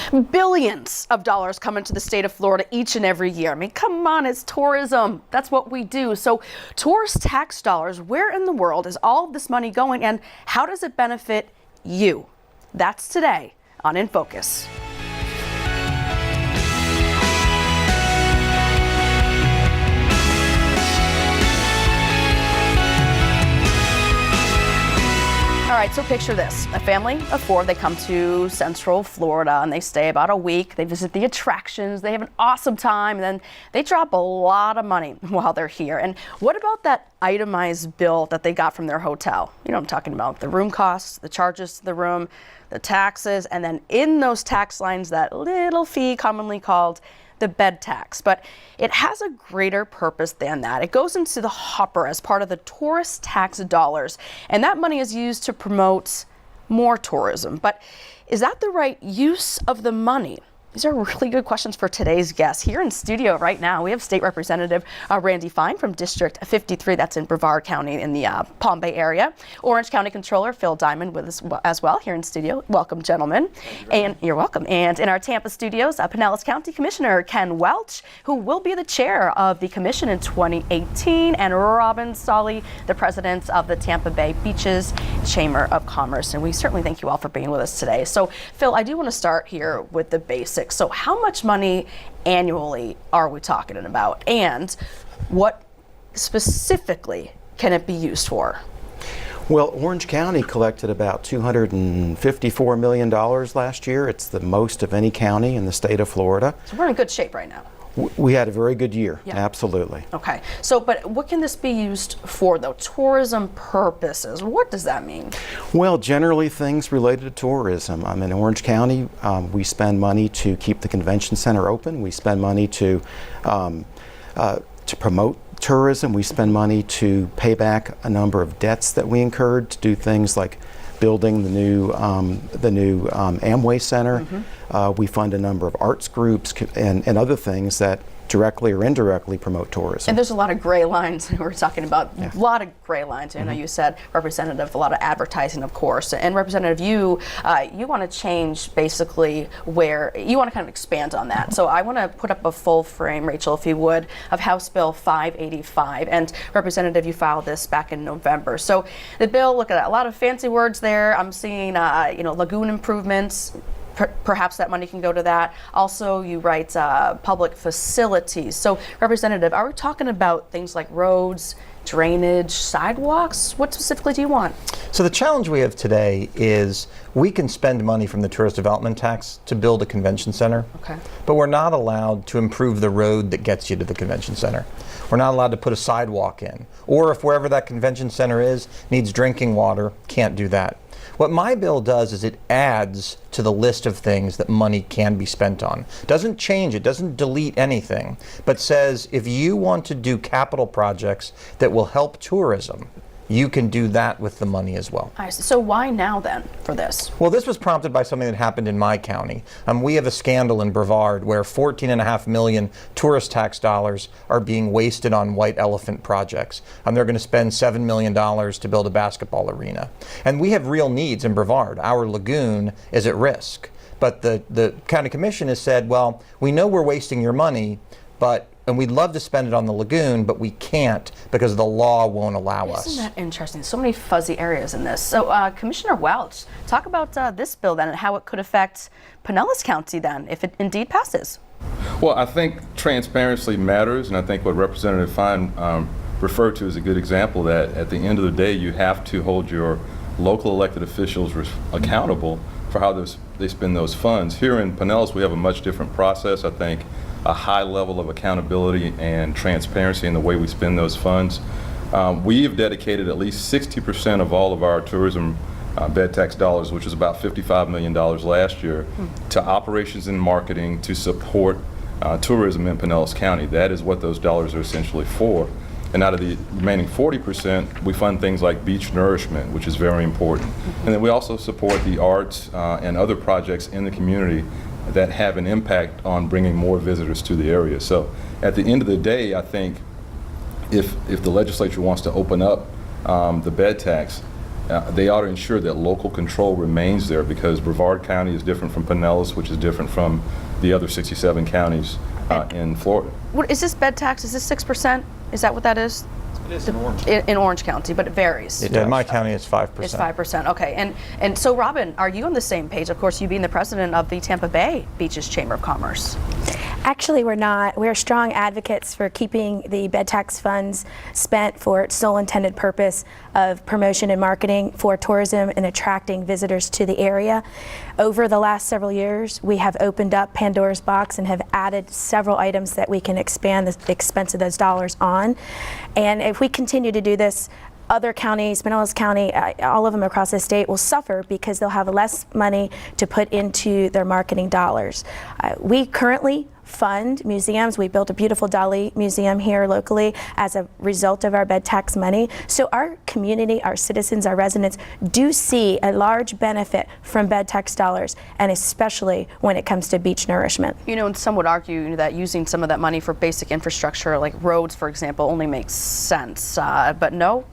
Billions of dollars come into the state of Florida each and every year. I mean, come on, it's tourism. That's what we do. So tourist tax dollars, where in the world is all of this money going, and how does it benefit you? That's today on In Focus. All right, so picture this. A family of four, they come to Central Florida and they stay about a week. They visit the attractions, they have an awesome time, and then they drop a lot of money while they're here. And what about that itemized bill that they got from their hotel? You know what I'm talking about, the room costs, the charges to the room, the taxes, and then in those tax lines, that little fee commonly called the bed tax. But it has a greater purpose than that. It goes into the hopper as part of the tourist tax dollars, and that money is used to promote more tourism. But is that the right use of the money? These are really good questions for today's guest. Here in studio right now, we have State Representative Randy Fine from District 53, that's in Brevard County in the Palm Bay area. Orange County Controller Phil Diamond with us as well here in studio. Welcome, gentlemen. And you're welcome. And in our Tampa studios, Pinellas County Commissioner Ken Welch, who will be the chair of the commission in 2018, and Robin Solly, the president of the Tampa Bay Beaches Chamber of Commerce. And we certainly thank you all for being with us today. So, Phil, I do want to start here with the basics. So how much money annually are we talking about, and what specifically can it be used for? Well, Orange County collected about $254 million last year. It's the most of any county in the state of Florida. So we're in good shape right now. We had a very good year, yeah. Absolutely. Okay, so but what can this be used for though? Tourism purposes, what does that mean? Well, generally things related to tourism. In Orange County, we spend money to keep the convention center open. We spend money to promote tourism. We spend money to pay back a number of debts that we incurred to do things like building the new Amway Center. Mm-hmm. We fund a number of arts groups and other things that directly or indirectly promote tourism. And there's a lot of gray lines we're talking about, yeah. A lot of gray lines. I know you said, Representative, a lot of advertising, of course. And Representative, you want to change basically where, you want to kind of expand on that. So I want to put up a full frame, Rachel, if you would, of House Bill 585. And Representative, you filed this back in November. So the bill, look at that, a lot of fancy words there. I'm seeing, lagoon improvements. Perhaps that money can go to that. Also, you write public facilities. So, Representative, are we talking about things like roads, drainage, sidewalks? What specifically do you want? So the challenge we have today is we can spend money from the tourist development tax to build a convention center, okay, but we're not allowed to improve the road that gets you to the convention center. We're not allowed to put a sidewalk in. Or if wherever that convention center is needs drinking water, can't do that. What my bill does is it adds to the list of things that money can be spent on. Doesn't change it, doesn't delete anything, but says if you want to do capital projects that will help tourism, you can do that with the money as well. So why now then for this? Well, this was prompted by something that happened in my county. We have a scandal in Brevard where $14.5 million tourist tax dollars are being wasted on white elephant projects. They're going to spend $7 million to build a basketball arena. And we have real needs in Brevard. Our lagoon is at risk. But the county commission has said, well, we know we're wasting your money, and we'd love to spend it on the lagoon, but we can't because the law won't allow us. Isn't that interesting? So many fuzzy areas in this. So Commissioner Welch, talk about this bill then and how it could affect Pinellas County then, if it indeed passes. Well, I think transparency matters, and I think what Representative Fine referred to is a good example that at the end of the day, you have to hold your local elected officials accountable for how they spend those funds. Here in Pinellas, we have a much different process. I think a high level of accountability and transparency in the way we spend those funds. We have dedicated at least 60% of all of our tourism bed tax dollars, which is about $55 million last year, to operations and marketing to support tourism in Pinellas County. That is what those dollars are essentially for. And out of the remaining 40%, we fund things like beach nourishment, which is very important. And then we also support the arts and other projects in the community that have an impact on bringing more visitors to the area. So at the end of the day, I think if the legislature wants to open up the bed tax, they ought to ensure that local control remains there, because Brevard County is different from Pinellas, which is different from the other 67 counties in Florida. What is this bed tax? Is this 6%? Is that what that is? It is in Orange. In Orange County, but it varies. In my county, it's 5%. It's 5%. Okay, and so Robin, are you on the same page? Of course, you being the president of the Tampa Bay Beaches Chamber of Commerce. Actually, we're not. We're strong advocates for keeping the bed tax funds spent for its sole intended purpose of promotion and marketing for tourism and attracting visitors to the area. Over the last several years, we have opened up Pandora's box and have added several items that we can expand the expense of those dollars on. And if we continue to do this, other counties, Pinellas County, all of them across the state will suffer because they'll have less money to put into their marketing dollars. We currently fund museums. We built a beautiful Dali museum here locally as a result of our bed tax money. So our community, our citizens, our residents do see a large benefit from bed tax dollars, and especially when it comes to beach nourishment. You know, and some would argue that using some of that money for basic infrastructure, like roads, for example, only makes sense. But no?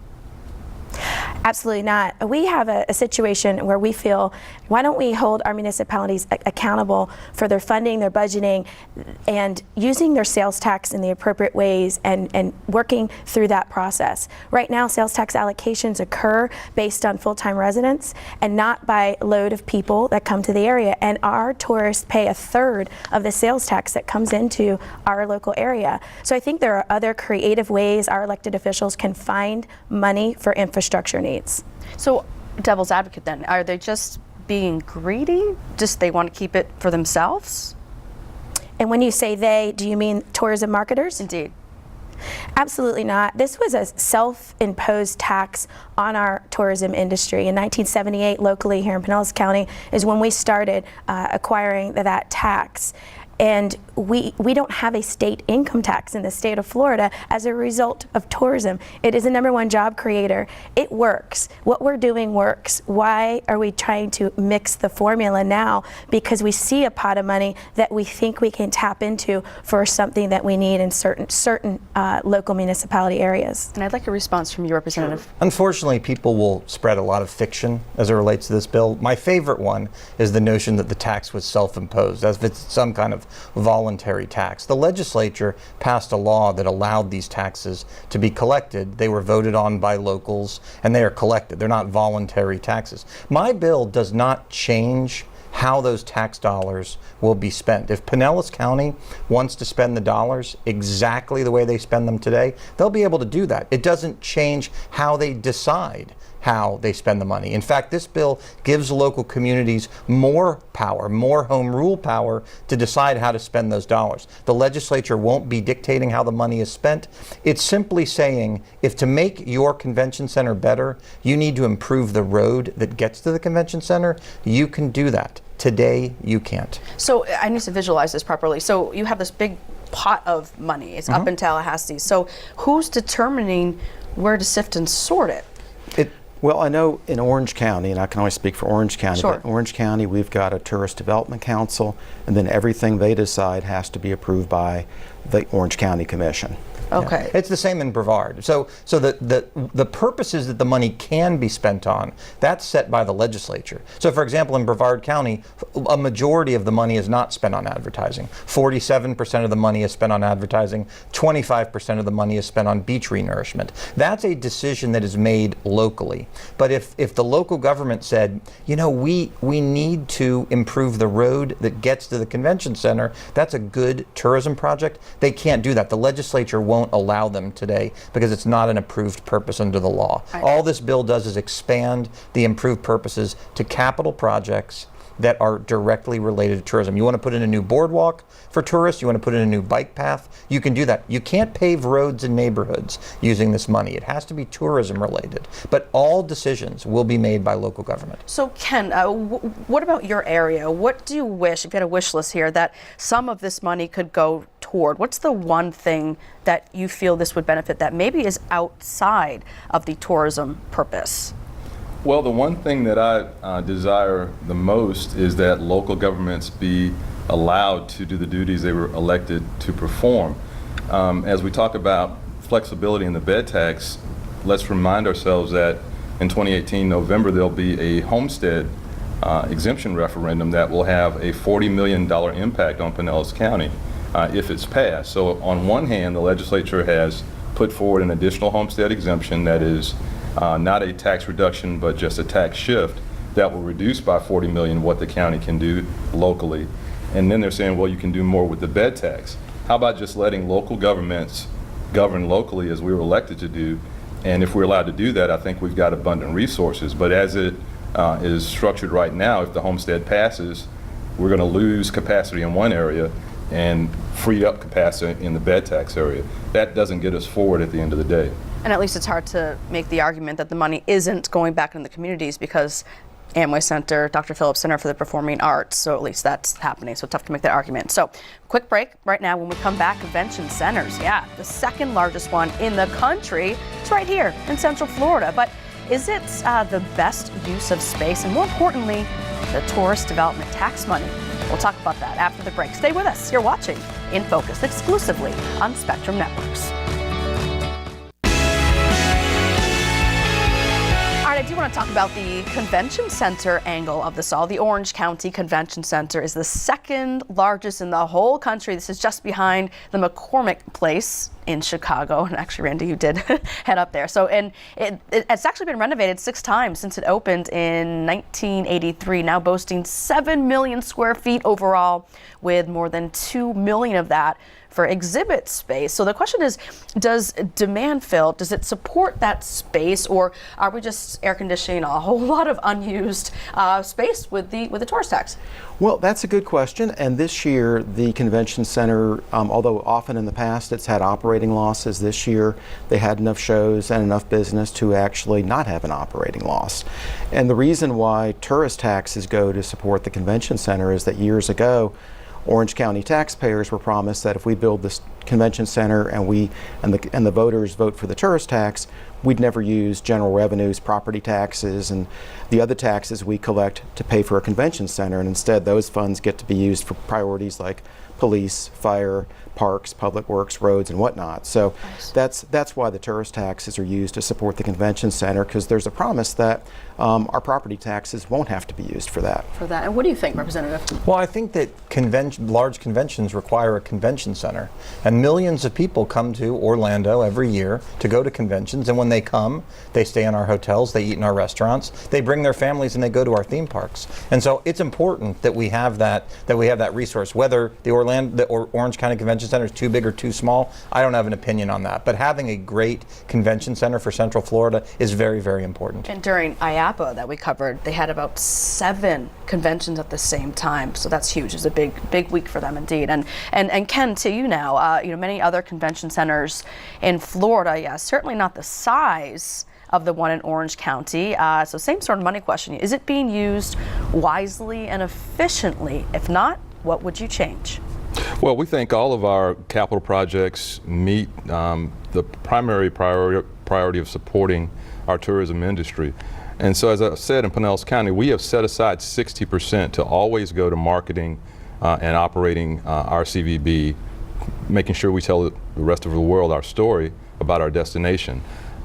Absolutely not. We have a situation where we feel, why don't we hold our municipalities accountable for their funding, their budgeting, and using their sales tax in the appropriate ways and working through that process. Right now, sales tax allocations occur based on full-time residents and not by load of people that come to the area. And our tourists pay 1/3 of the sales tax that comes into our local area. So I think there are other creative ways our elected officials can find money for infrastructure needs. So, devil's advocate then, are they just being greedy? Just they want to keep it for themselves? And when you say they, do you mean tourism marketers? Indeed. Absolutely not. This was a self-imposed tax on our tourism industry. In 1978, locally here in Pinellas County, is when we started acquiring that tax. And we don't have a state income tax in the state of Florida as a result of tourism. It is the #1 job creator. It works. What we're doing works. Why are we trying to mix the formula now? Because we see a pot of money that we think we can tap into for something that we need in certain local municipality areas. And I'd like a response from you, Representative. Unfortunately, people will spread a lot of fiction as it relates to this bill. My favorite one is the notion that the tax was self-imposed, as if it's some kind of voluntary tax. The legislature passed a law that allowed these taxes to be collected. They were voted on by locals, and they are collected. They're not voluntary taxes. My bill does not change how those tax dollars will be spent. If Pinellas County wants to spend the dollars exactly the way they spend them today, they'll be able to do that. It doesn't change how they decide how they spend the money. In fact, this bill gives local communities more power, more home rule power to decide how to spend those dollars. The legislature won't be dictating how the money is spent. It's simply saying, if to make your convention center better, you need to improve the road that gets to the convention center, you can do that. Today, you can't. So I need to visualize this properly. So you have this big pot of money. It's up in Tallahassee. So who's determining where to sift and sort it? Well, I know in Orange County, and I can only speak for Orange County, Sure. but in Orange County we've got a Tourist Development Council, and then everything they decide has to be approved by the Orange County Commission. Okay. It's the same in Brevard. So the purposes that the money can be spent on, that's set by the legislature. So for example, in Brevard County, a majority of the money is not spent on advertising. 47% of the money is spent on advertising. 25% of the money is spent on beach renourishment. That's a decision that is made locally. But if the local government said, you know, we need to improve the road that gets to the convention center, that's a good tourism project, they can't do that. The legislature won't allow them today because it's not an approved purpose under the law. All this bill does is expand the improved purposes to capital projects that are directly related to tourism. You want to put in a new boardwalk for tourists, you want to put in a new bike path, you can do that. You can't pave roads in neighborhoods using this money. It has to be tourism related. But all decisions will be made by local government. So Ken, what about your area? What do you wish, if you had a wish list here, that some of this money could go toward? What's the one thing that you feel this would benefit that maybe is outside of the tourism purpose? Well, the one thing that I desire the most is that local governments be allowed to do the duties they were elected to perform. As we talk about flexibility in the bed tax, let's remind ourselves that in 2018 November, there'll be a homestead exemption referendum that will have a $40 million impact on Pinellas County if it's passed. So on one hand, the legislature has put forward an additional homestead exemption that is not a tax reduction, but just a tax shift that will reduce by $40 million what the county can do locally. And then they're saying, well, you can do more with the bed tax. How about just letting local governments govern locally as we were elected to do? And if we're allowed to do that, I think we've got abundant resources. But as it is structured right now, if the homestead passes, we're going to lose capacity in one area and free up capacity in the bed tax area. That doesn't get us forward at the end of the day. And at least it's hard to make the argument that the money isn't going back into the communities because Amway Center, Dr. Phillips Center for the Performing Arts, so at least that's happening, so tough to make that argument. So quick break right now. When we come back, convention centers, yeah, the second largest one in the country. It's right here in Central Florida, but is it the best use of space, and more importantly, the tourist development tax money? We'll talk about that after the break. Stay with us. You're watching In Focus exclusively on Spectrum Networks. I do want to talk about the convention center angle of this all. The Orange County Convention Center is the second largest in the whole country. This is just behind the McCormick Place in Chicago. And actually, Randy, you did head up there. So, and it's actually been renovated 6 times since it opened in 1983, now boasting 7 million square feet overall, with more than 2 million of that for exhibit space. So the question is, does demand fill, does it support that space, or are we just air conditioning a whole lot of unused space with the tourist tax? Well, that's a good question. And this year, the convention center, although often in the past it's had operating losses, this year they had enough shows and enough business to actually not have an operating loss. And the reason why tourist taxes go to support the convention center is that years ago, Orange County taxpayers were promised that if we build this convention center and the voters vote for the tourist tax, we'd never use general revenues, property taxes, and the other taxes we collect to pay for a convention center. And instead, those funds get to be used for priorities like police, fire, parks, public works, roads, and whatnot. So that's why the tourist taxes are used to support the convention center, because there's a promise that our property taxes won't have to be used for that. And what do you think, Representative? Well, I think that large conventions require a convention center, and millions of people come to Orlando every year to go to conventions, and when they come, they stay in our hotels, they eat in our restaurants, they bring their families, and they go to our theme parks. And so it's important that we have that resource. Whether the Orange County Convention Center is too big or too small, I don't have an opinion on that. But having a great convention center for Central Florida is very, very important. And during IAPA that we covered, they had about 7 conventions at the same time, so that's huge. It's a big week for them indeed. And Ken, to you now, many other convention centers in Florida, yeah, certainly not the size of the one in Orange County. So same sort of money question. Is it being used wisely and efficiently? If not, what would you change? Well, we think all of our capital projects meet the primary priority of supporting our tourism industry. And so, as I said, in Pinellas County, we have set aside 60% to always go to marketing and operating our CVB, making sure we tell the rest of the world our story about our destination.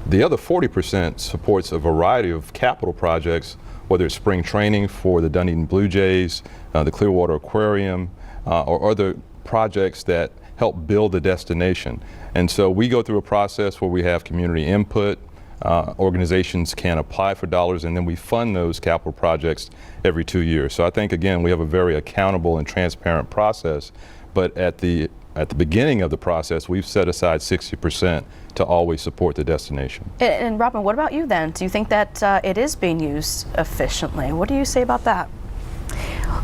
The other 40% supports a variety of capital projects, whether it's spring training for the Dunedin Blue Jays, the Clearwater Aquarium, or other projects that help build the destination. And so we go through a process where we have community input, organizations can apply for dollars, and then we fund those capital projects every 2 years. So I think, again, we have a very accountable and transparent process, but at the beginning of the process, we've set aside 60% to always support the destination. And Robin, what about you then? Do you think that it is being used efficiently? What do you say about that?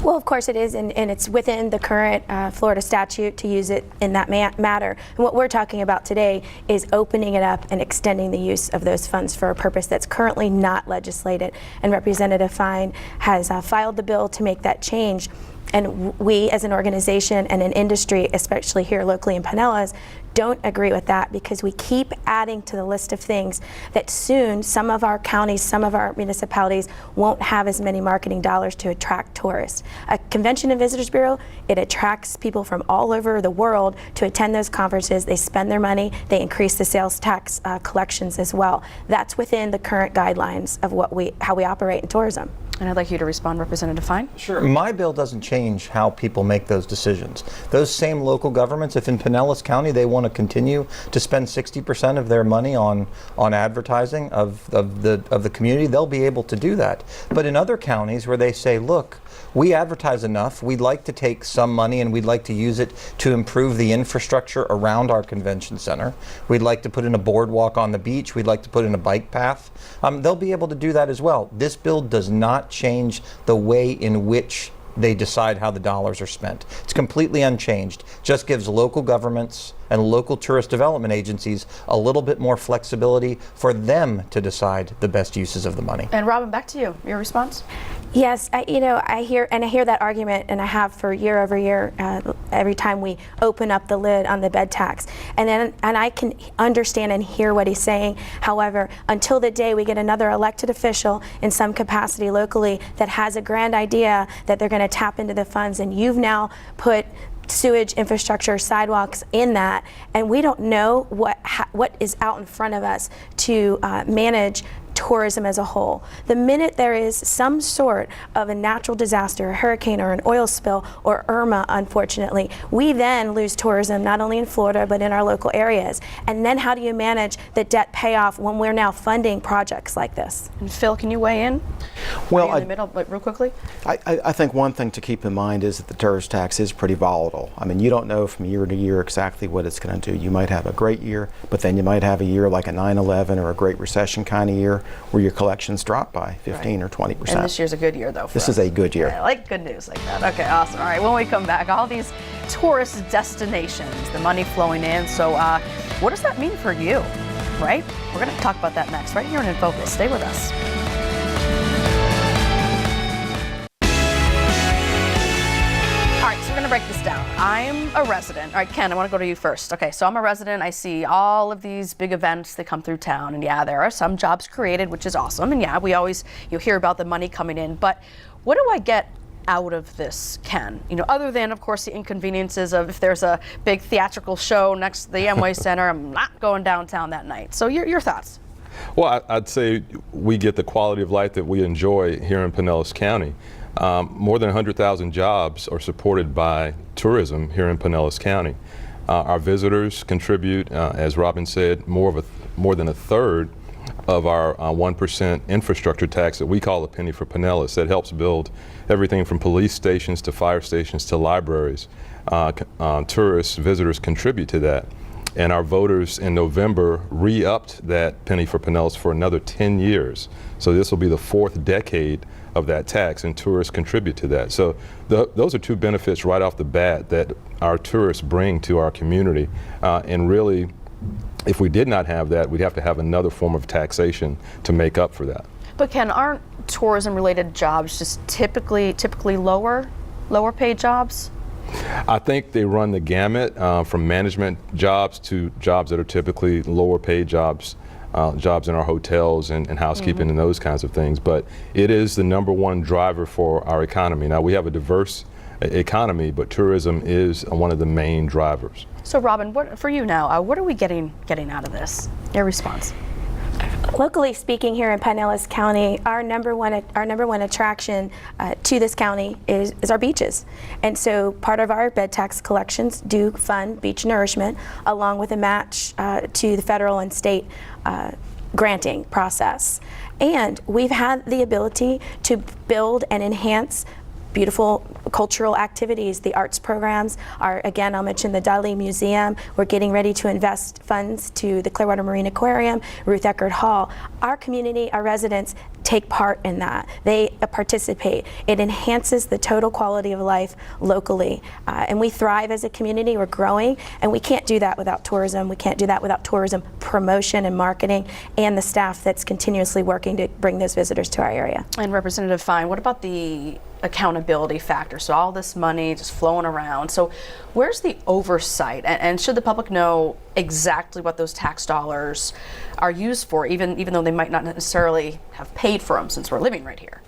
Well, of course it is, and it's within the current Florida statute to use it in that matter. And what we're talking about today is opening it up and extending the use of those funds for a purpose that's currently not legislated. And Representative Fine has filed the bill to make that change. And we as an organization and an industry, especially here locally in Pinellas, don't agree with that, because we keep adding to the list of things that soon some of our counties, some of our municipalities won't have as many marketing dollars to attract tourists. A Convention and Visitors Bureau, it attracts people from all over the world to attend those conferences. They spend their money, they increase the sales tax collections as well. That's within the current guidelines of how we operate in tourism. And I'd like you to respond, Representative Fine. Sure. My bill doesn't change how people make those decisions. Those same local governments, if in Pinellas County they want to continue to spend 60% of their money on advertising of the community, they'll be able to do that. But in other counties where they say, look, we advertise enough, we'd like to take some money and we'd like to use it to improve the infrastructure around our convention center. We'd like to put in a boardwalk on the beach. We'd like to put in a bike path. They'll be able to do that as well. This bill does not change the way in which they decide how the dollars are spent. It's completely unchanged. Just gives local governments and local tourist development agencies a little bit more flexibility for them to decide the best uses of the money. And Robin, back to you. Your response? Yes, I hear that argument, and I have for year over year, every time we open up the lid on the bed tax. And I can understand and hear what he's saying. However, until the day we get another elected official in some capacity locally that has a grand idea that they're going to tap into the funds, and you've now put sewage infrastructure, sidewalks in that, and we don't know what is out in front of us to manage tourism as a whole. The minute there is some sort of a natural disaster, a hurricane or an oil spill or Irma, unfortunately, we then lose tourism not only in Florida but in our local areas. And then how do you manage the debt payoff when we're now funding projects like this? And Phil, can you weigh in? Well, in the middle, like, real quickly. I think one thing to keep in mind is that the tourist tax is pretty volatile. I mean, you don't know from year to year exactly what it's going to do. You might have a great year, but then you might have a year like a 9/11 or a Great Recession kind of year where your collections drop by 15 or 20%. And this year's a good year, though. This is a good year. I like good news like that. Okay, awesome. All right, when we come back, all these tourist destinations, the money flowing in. So what does that mean for you, right? We're going to talk about that next, right here in Focus. Stay with us. All right, so we're going to break this down. I'm a resident. All right, Ken, I want to go to you first. Okay, so I'm a resident. I see all of these big events that come through town. And yeah, there are some jobs created, which is awesome. And yeah, we always hear about the money coming in. But what do I get out of this, Ken? Other than, of course, the inconveniences of if there's a big theatrical show next to the Amway Center, I'm not going downtown that night. So your thoughts? Well, I'd say we get the quality of life that we enjoy here in Pinellas County. More than 100,000 jobs are supported by tourism here in Pinellas County. Our visitors contribute, as Robin said, more than a third of our 1% infrastructure tax that we call a penny for Pinellas that helps build everything from police stations to fire stations to libraries. Tourists, visitors contribute to that. And our voters in November re-upped that penny for Pinellas for another 10 years. So this will be the fourth decade of that tax, and tourists contribute to that. So those are two benefits right off the bat that our tourists bring to our community. And really, if we did not have that, we'd have to have another form of taxation to make up for that. But Ken, aren't tourism-related jobs just typically lower paid jobs? I think they run the gamut from management jobs to jobs that are typically lower paid jobs, jobs in our hotels and housekeeping and those kinds of things. But it is the number one driver for our economy. Now, we have a diverse economy, but tourism is one of the main drivers. So Robin, for you now, what are we getting out of this? Your response. Locally speaking, here in Pinellas County, our number one attraction to this county is our beaches. And so part of our bed tax collections do fund beach nourishment along with a match to the federal and state granting process. And we've had the ability to build and enhance beautiful cultural activities. The arts programs are, again, I'll mention the Dali Museum. We're getting ready to invest funds to the Clearwater Marine Aquarium, Ruth Eckerd Hall. Our community, our residents, take part in that. They participate. It enhances the total quality of life locally. And we thrive as a community. We're growing, and we can't do that without tourism. We can't do that without tourism promotion and marketing and the staff that's continuously working to bring those visitors to our area. And Representative Fine, what about the accountability factor. So all this money just flowing around. So where's the oversight? And should the public know exactly what those tax dollars are used for, even though they might not necessarily have paid for them since we're living right here?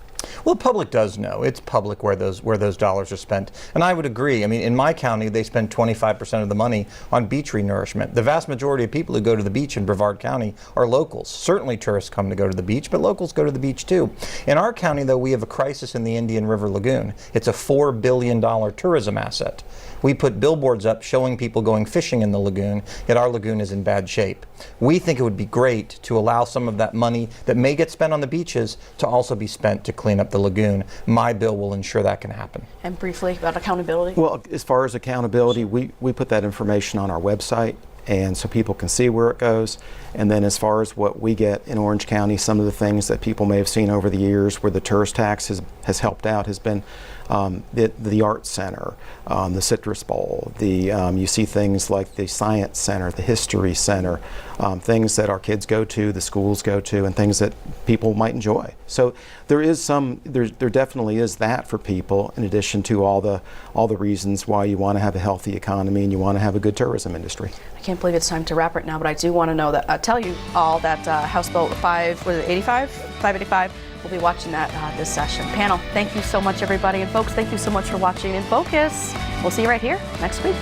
Well, the public does know. It's public where those dollars are spent. And I would agree. I mean, in my county, they spend 25% of the money on beach renourishment. The vast majority of people who go to the beach in Brevard County are locals. Certainly tourists come to go to the beach, but locals go to the beach too. In our county, though, we have a crisis in the Indian River Lagoon. It's a $4 billion tourism asset. We put billboards up showing people going fishing in the lagoon, yet our lagoon is in bad shape. We think it would be great to allow some of that money that may get spent on the beaches to also be spent to clean up the lagoon. My bill will ensure that can happen. And briefly about accountability? Well, as far as accountability, we put that information on our website, and so people can see where it goes. And then as far as what we get in Orange County, some of the things that people may have seen over the years where the tourist tax has helped out has been the Arts Center, the Citrus Bowl, you see things like the Science Center, the History Center, things that our kids go to, the schools go to, and things that people might enjoy. So there definitely is that for people, in addition to all the reasons why you want to have a healthy economy and you want to have a good tourism industry. I can't believe it's time to wrap right now, but I do want to know that tell you all that House Bill 585. We'll be watching that this session. Panel, thank you so much, everybody. And folks, thank you so much for watching In Focus. We'll see you right here next week.